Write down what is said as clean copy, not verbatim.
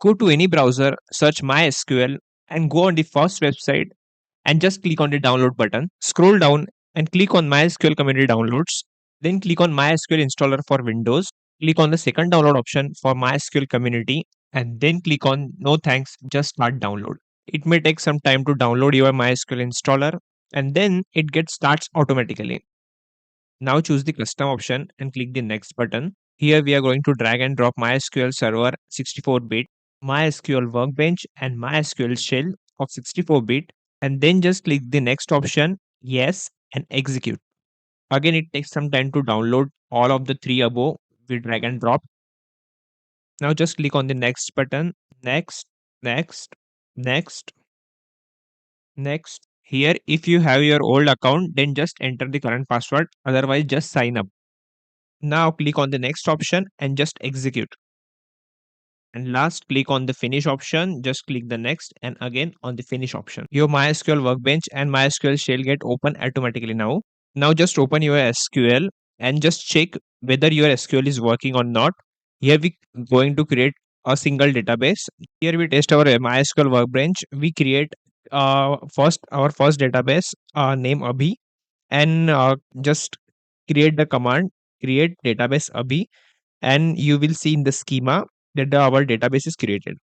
Go to any browser, search MySQL, and go on the first website and just click on the download button. Scroll down and click on MySQL Community Downloads. Then click on MySQL Installer for Windows. Click on the second download option for MySQL Community and then click on No thanks, just start download. It may take some time to download your MySQL installer and then it gets starts automatically. Now choose the custom option and click the next button. Here we are going to drag and drop MySQL Server 64-bit, MySQL Workbench and MySQL Shell of 64-bit and then just click the next option, yes, and execute. Again, it takes some time to download all of the three above we drag and drop. Now just click on the next button, next, next, next, next. Here, if you have your old account, then just enter the current password, otherwise just sign up. Now click on the next option and just execute. And last, click on the finish option, just click the next and again on the finish option. Your MySQL Workbench and MySQL Shell get open automatically now. Now just open your SQL and just check whether your SQL is working or not. Here we going to create a single database. Here we test our MySQL Workbench. We create first our first database name Abhi and just create the command create database Abhi and you will see in the schema that our database is created.